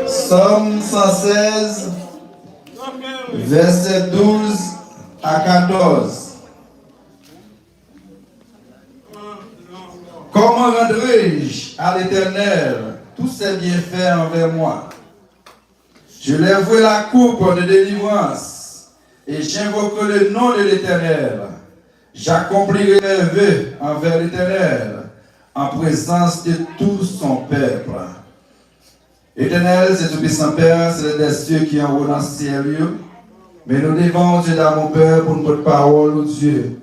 Psaume 116, versets 12 à 14. Comment rendrai-je à l'Éternel tous ses bienfaits envers moi? Je lèverai la coupe de délivrance et j'invoquerai le nom de l'Éternel. J'accomplirai mes vœux envers l'Éternel en présence de tout son peuple. Éternel, c'est tout-puissant Père, c'est le des cieux qui en haut dans le ciel. Mais nous devons, Dieu d'amour, Père, pour notre parole, oh Dieu.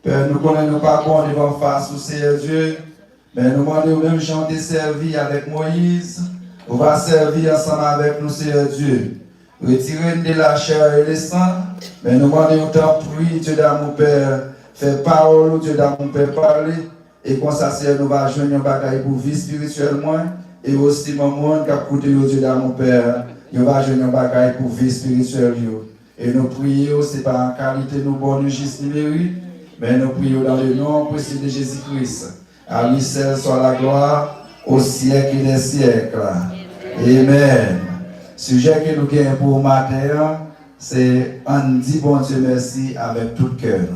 Père, nous connaissons pas bon devant face au Seigneur Dieu. Mais nous demandons même chanter servi avec Moïse. On va servir ensemble avec nous, Seigneur Dieu. Retirer de la chair et le sang. Mais nous demandons autant prier, Dieu d'amour, Père. Faire parole, Dieu d'amour, Père, parler. Et comme ça, Seigneur, nous va joindre un bagage pour vie spirituellement. Et aussi, mon monde qui a coûté au Dieu d'amour, Père. Nous va joindre un bagage pour vie spirituelle. Et nous prions, ce n'est pas en qualité nous bonnes juste numérique, mais nous prions dans le nom précieux de Jésus-Christ. À lui seul soit la gloire au siècle des siècles. Amen. Sujet que nous gagnons pour matin, c'est on dit bon Dieu merci avec tout cœur.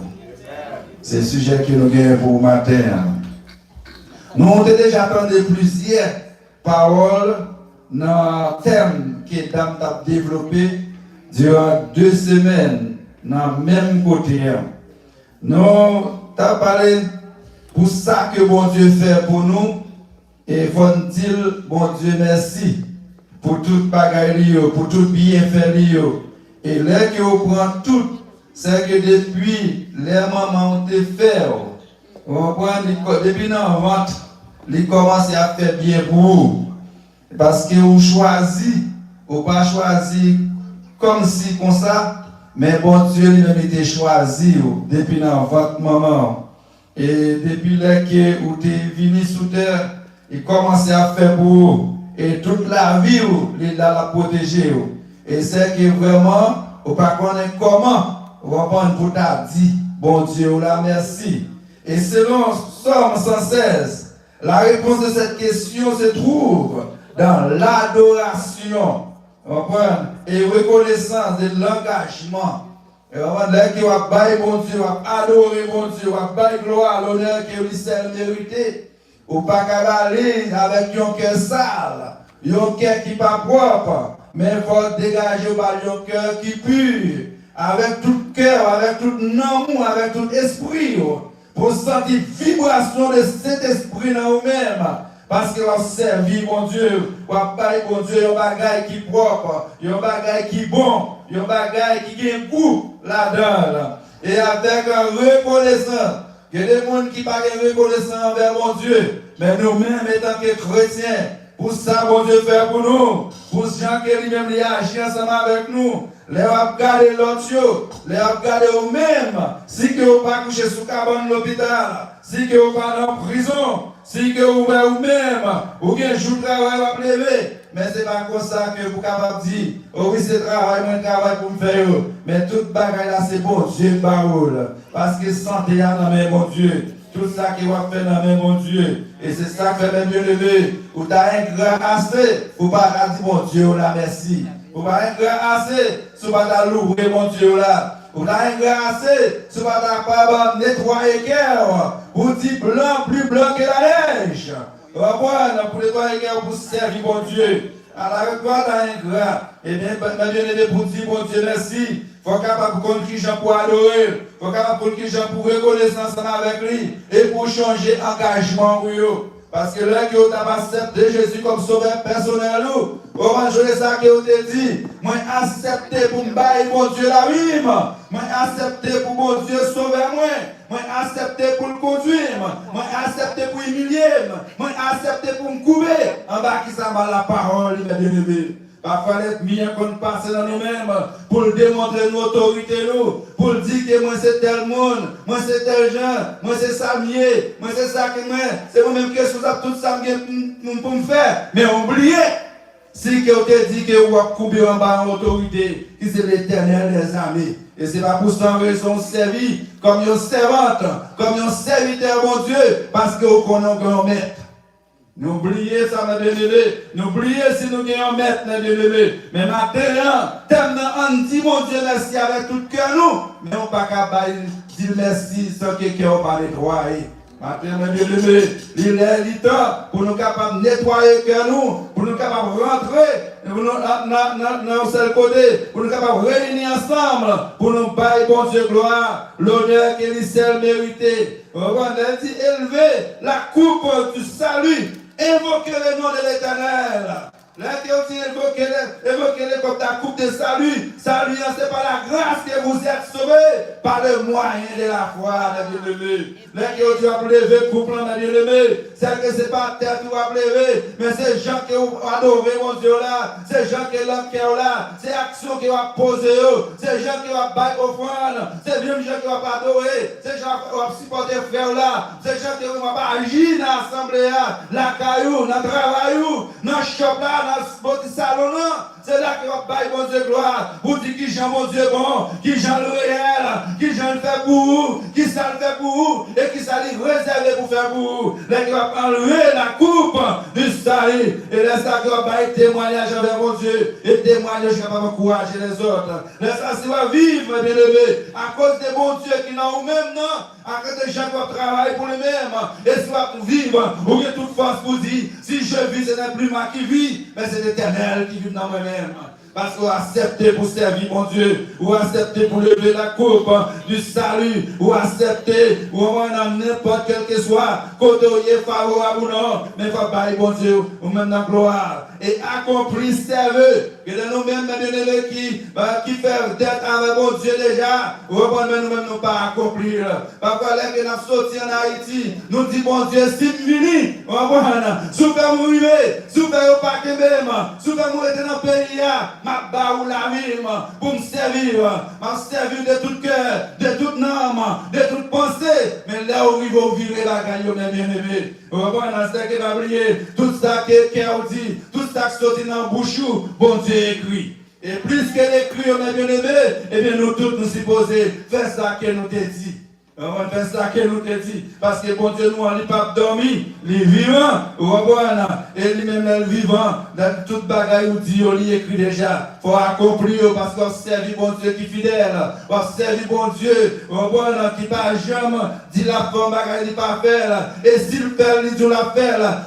C'est le sujet que nous gagnons pour matin. Nous avons déjà entendu plusieurs paroles dans le thème que Dame a développé durant 2 semaines dans le même côté. Nous avons parlé pour ça que bon Dieu fait pour nous et il faut dire bon Dieu merci pour tout bagaille, pour tout bienfait. Et là que vous prenez tout, c'est que depuis les mamans ont été fait, on prend depuis dans le ventre, ils commencent à faire bien pour vous. Parce que vous choisissez, vous pas choisi comme si comme ça, mais bon Dieu lui-même était choisi depuis dans votre maman. Et depuis là que vous êtes venu sous terre, il commence à faire pour vous. Et toute la vie, il a la protéger. Et c'est que vraiment, vous ne connaissez pas comment, vous ne pour t'a dit, bon Dieu, la merci. Et selon Psaume 116, la réponse de cette question se trouve dans l'adoration. Et reconnaissance de l'engagement. Et vraiment, là qui va bailler bon Dieu, va adorer bon Dieu, va bailler gloire, l'honneur qui lui seul mérité. Ou pas cavaler avec un cœur sale, un cœur qui n'est pas propre, mais il faut dégager un cœur qui pur, avec tout cœur, avec tout amour, avec tout esprit, pour sentir vibration de cet esprit dans vous-même. Parce que vous servez mon Dieu, vous avez bon Dieu, un bagage qui est propre, un bagage qui est bon, un bagage qui a un goût là-dedans. Et avec un reconnaissant, que les gens qui ne sont pas reconnaissants envers mon Dieu, mais nous-mêmes, étant que chrétiens, pour ça, mon Dieu fait pour nous, pour ce gens qui lui-même agit ensemble avec nous, les regarder l'autre, les regarder eux-mêmes, si que vous pas couché sous cabane de l'hôpital, si que vous pas dans prison, si que vous êtes vous-même, ou bien jour de travail va lever, mais c'est pas comme ça que vous capable de dire, oh oui, c'est travail, moi, travail pour me faire, mais toute bagaille là, c'est bon Dieu, parole, parce que santé est dans mes bon Dieu. Tout ça qui va faire dans mon Dieu. Et c'est ça que fait mes bien-aimés. Ou tu as un grand assez, ou pas dire mon Dieu là, merci. Ou pas un grand assez, ou pas louer mon Dieu là. Ou tu as un grand assez, ou pas nettoyer cœur. Ou dire blanc, plus blanc que la neige. On va voir, pour nettoyer cœur, pour servir mon Dieu. Alors, toi, tu as un grand. Eh bien, mes bien-aimés, pour dire mon Dieu merci. Il faut capable de qui gens pour adorer, il faut capable de qui gens pour reconnaître ensemble avec lui et pour changer engagement pour eux. Parce que là que vous avez accepté Jésus comme sauveur personnel, vous avez joué ça que vous avez dit, moi accepté pour me bailler mon Dieu la vie, moi accepté pour mon Dieu sauver moi accepté pour le conduire, moi accepté pour humilier, moi accepté pour me couper. En bas qui ça va la parole, mes bien-aimés. Parfois, les miens qu'on passe dans nous-mêmes pour démontrer notre autorité, pour dire que moi c'est tel monde, moi c'est tel gens, moi c'est ça mieux, moi c'est ça que moi, c'est moi-même qui suis tout ça pour me faire. Mais oubliez, si que vous te dit que vous avez coupé en bas en autorité, qui c'est l'Éternel des armées. Et c'est pas pour ça raison servi comme une servante, comme un serviteur, mon Dieu, parce que vous connaissez un maître. N'oubliez ça, mes bien-aimés. N'oubliez si nous gagnons maître, mes bien-aimés. Mais maintenant, on dit, mon Dieu, merci avec tout cœur, nous. Mais on ne peut pas dire merci sans que quelqu'un ne pas nettoyer. Maintenant, mes bien-aimés, il est temps pour nous capables de nettoyer le cœur, nous, pour nous capables de rentrer dans un seul côté, pour nous capables de réunir ensemble, pour nous bailler, bon Dieu, gloire, l'honneur que les seul mérité. On a dit élever la coupe du salut. Invoquez le nom de l'Éternel. Là, tu évoquez-le comme ta coupe de salut. Salut, c'est par la grâce que vous êtes sauvés, par le moyen de la foi, mes bien-aimés. Là, tu as levé couple, mes bien-aimés. C'est que ce n'est pas terre qui va lever, mais c'est gens qui ont adoré mon Dieu là. C'est gens qui l'ont cœur là. C'est action qui va poser eux. C'est gens qui vont bailler offrande. C'est même gens qui vont pas adorer. C'est gens qui vont supporter frère là. C'est gens qui vont pas agir dans l'assemblée là. La caillou, dans le travail, dans le shop là. Dans le salon, c'est là que va bailler mon Dieu gloire. Vous dites qui Jean mon Dieu bon, qui Jean le réel, qui Jean le fait pour vous, qui ça le fait pour vous, et qui ça le réservé pour faire pour vous. Là qui va enlever la coupe du salut. Et là ça qui va bailler témoignage envers mon Dieu. Et témoignage qui va encourager les autres. Là ça c'est va vivre, bien aimé, à cause de mon Dieu qui n'a ou même non. À cause de gens qui vont travailler pour lui-même. Et si vous vivre, ou bien toute force pour dire, si je vis, ce n'est plus moi qui vis, mais c'est l'Éternel qui vit dans moi-même. Parce qu'on a accepté pour servir mon Dieu, ou accepté pour lever la coupe du salut, ou accepté, ou on a n'importe quel que soit, côté favorable ou non, mais il faut bailler mon Dieu, ou même dans la gloire. Et accomplir service, que de nous-mêmes, bien-aimés, qui fait d'être avec mon Dieu déjà, ou nous-mêmes nous pas accomplir. Parfois, là que nous sommes sortis en Haïti, nous disons, bon Dieu, si nous venons, si vous faites mourir, si vous faites pas que même, si vous faites mourir dans le pays, ma barre ou la vie, pour me servir de tout cœur, de toute âme, de toute pensée. Mais là où il va vivre la gagne, mes bien-aimés. Vous comprenez, c'est que va briller, tout ça que cœur dit, tout ça qui sortit dans la bouche, bon Dieu écrit. Et plus qu'elle écrit, mes bien-aimés, eh bien nous tous nous supposons faire ça que nous te dit. On va faire ça que nous te dit. Parce que bon Dieu, nous, on n'est pas dormi, il est vivant, et lui-même est vivant. Dans toute bagaille où Dieu il écrit déjà. Il faut accomplir parce qu'on servi bon Dieu qui est fidèle. On servi bon Dieu qui pas jamais dit la forme bagaille il pas faire. Et s'il fait, il dit la faire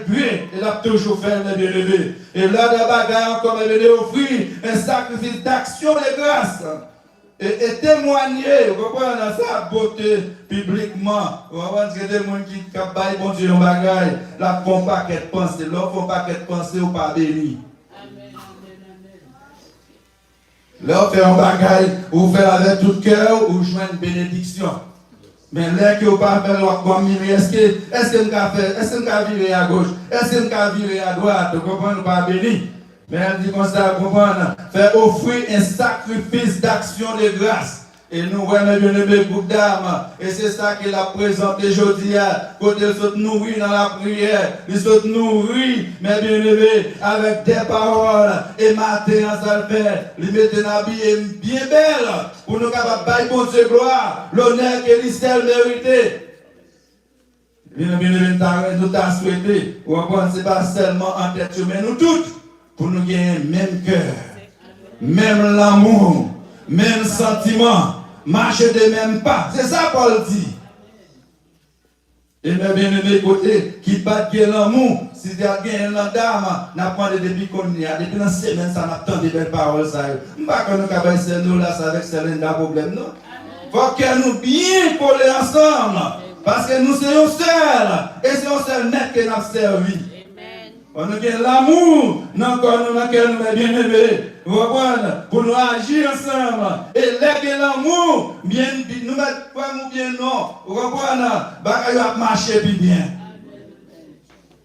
bien. Il a toujours fait le bien-aimé. Et là, dans la bagaille, encore il offrir un sacrifice d'action de grâce. Et témoigner, vous comprenez, sa beauté publiquement. Vous comprenez que des gens qui baillent bon Dieu en bagaille, là, font pas qu'être pensé, là, font pas qu'être pensé ou pas béni. Là, on fait un bagaille, ou fait avec tout cœur, ou joint une bénédiction. Mais là, que vous pas faire comme est-ce que nous avons viré à gauche, est-ce que nous avons viré à droite, vous comprenez, pas béni. Mais elle dit comme ça, comprendre, faire offrir un sacrifice d'action de grâce. Et nous, mes bien-aimés, groupe d'âmes, et c'est ça qu'il a présenté aujourd'hui, côté ils sont nourris dans la prière, ils sont nourris, mes bien-aimés, avec des paroles, et matin en salpère, ils mettent un habit bien belle, pour nous capables de bailler bon Dieu gloire, l'honneur que l'Israël mérité. Bien-aimés, nous t'avons souhaité, ce n'est pas seulement en tête, mais nous toutes. Pour nous gagner même cœur, même l'amour, même sentiment, marcher de même pas. C'est ça Paul dit. Et mes bien-aimés côté, qui bat l'amour, si tu as gagné l'endame, n'a pas de depuis qu'on y a, depuis dans semaine, ça n'a pas de belles paroles. Je ne sais pas qu'on nous avons nous là, avec Céline, un problème, non? Il faut que nous bien coller ensemble, parce que nous sommes seuls, et c'est un seul net qui nous a servi. On a l'amour dans lequel nous sommes bien-aimés. Pour nous agir ensemble. Et là que l'amour, bien, nous mettons pas nous bien non. Vous comprenez? Bagaille va marcher plus bien.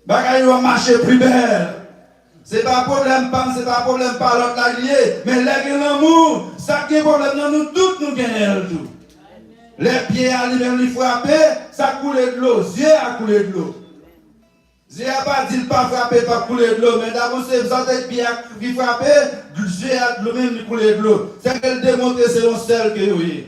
Bagaille va marcher plus belle. C'est pas un problème, c'est pas un problème par l'autre allié. Mais là que l'amour, ça qui est problème, nous tous nous gagnons tout. Les pieds à lui-même frapper, ça coule de l'eau. Yeux a coulé de l'eau. Je n'ai pas dit pas frapper, pas couler de l'eau, mais d'abord c'est vous êtes bien qui frapper, Dieu a lui-même couler de l'eau. C'est qu'elle démontre que c'est le seul que oui.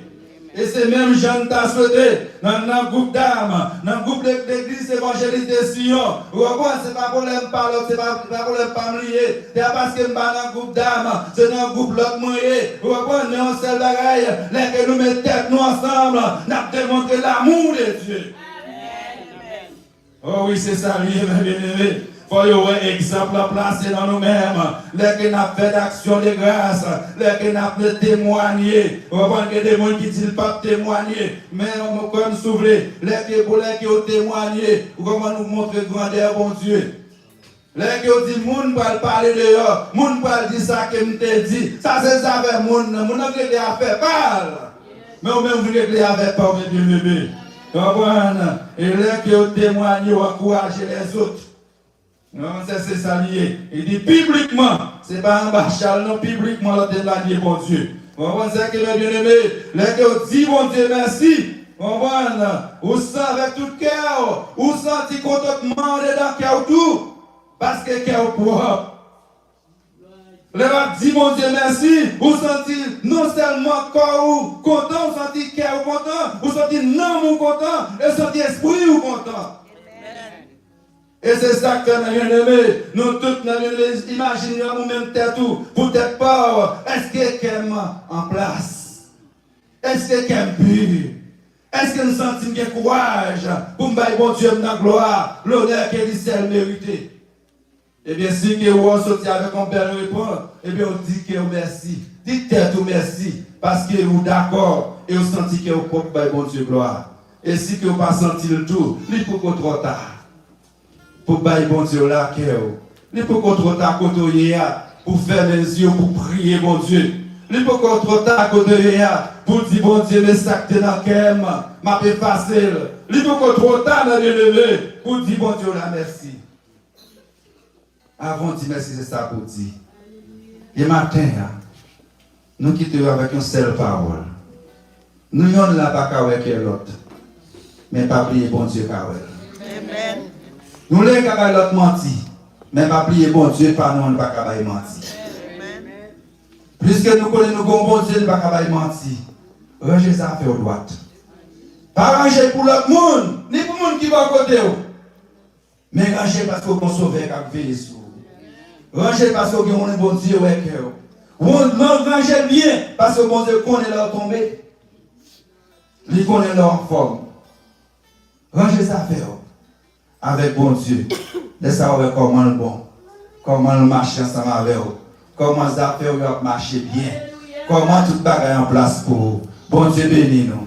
Et c'est même Jean t'a souhaité, dans le groupe d'âmes, dans le groupe d'église évangéliste de Sion. Vous comprenez, ce n'est pas problème par l'autre, ce n'est pas problème par lié. C'est parce que nous sommes dans le groupe d'âmes, c'est dans le groupe l'autre moyen. Vous comprenez, nous sommes seul bagaille, là que nous mettons tête nous ensemble, nous avons démontré l'amour de Dieu. Oh oui, c'est ça, bien aimé. Il faut avoir un exemple à placer dans nous-mêmes. Là que nous avons fait d'action de grâce, là que nous avons témoigné. On va voir que des gens qui disent pas témoigner, mais on va comme s'ouvrir. Là que qui ont témoigné, comment nous montrer grandeur, bon Dieu. Là que on dit, moun va parler dehors, moun va dire ça que nous t'ai dit. Ça c'est ça avec moun n'a réglé à faire parle. Mais on même réglé avec pas, mes bien bébé. Et là que on témoigne, on encourage les autres. Non, c'est ça lié. Il dit publiquement, c'est pas en bas, Charles, non, publiquement, l'autre témoigner, bon Dieu. On voit ça que mes bien-aimés, là que on dit, bon Dieu, merci. On voit, ou sent avec tout le cœur, ou senti contentement dans le cœur tout. Parce que le cœur propre. Le rap dit mon Dieu merci, vous sentez non seulement corps ou content, vous sentez cœur ou content, vous sentez non ou content, et vous sentez esprit ou content. Et c'est ça que nous avons aimé. Nous tous nous avons imaginé nous-mêmes tout, peut-être pas, est-ce que quelqu'un en place? Est-ce que quelqu'un pur? Est-ce que nous sentons qu'il y a courage pour me bon Dieu dans la gloire, l'honneur qu'il seul mérité? Eh bien, si vous sortez avec un bel réponse, eh bien, on dit que merci. Dites-vous merci, parce que vous d'accord et vous sentez que vous pouvez bon Dieu gloire. Et si vous n'avez pas senti le tout, il faut qu'on trop tard. Pour bailler bon Dieu là, il faut qu'on trop tard pour faire les yeux, pour prier bon Dieu. Il faut qu'on trop tard pour dire bon Dieu, mais ça que dans le cœur, m'a fait facile. Il faut qu'on trop tard pour dire bon Dieu là, merci. Avant de dire merci, c'est ça pour dire. Et matin, nous quittons avec une seule parole. Nous n'avons là pas avec l'autre, mais pas prier bon Dieu avec. Amen. Nous n'avons pas l'autre menti, mais pas prier bon Dieu, pas nous, pas menti. Puisque nous connaissons bon Dieu, nous pas menti. Rangez ça à faire droite. Pas ranger pour l'autre monde, ni pour le monde qui va à côté. Mais ranger parce qu'on sauve avec veille sur. Ranger parce qu'on a un bon Dieu avec eux. Ranger bien parce que bon Dieu connaît leur tombée. Il connaît leur forme. Ranger ça faire avec bon Dieu. Laissez savoir comment le bon. Comment le marcher ensemble avec eux. Comment ça fait marcher bien. Comment tout bagaille en place pour vous. Bon Dieu bénis nous.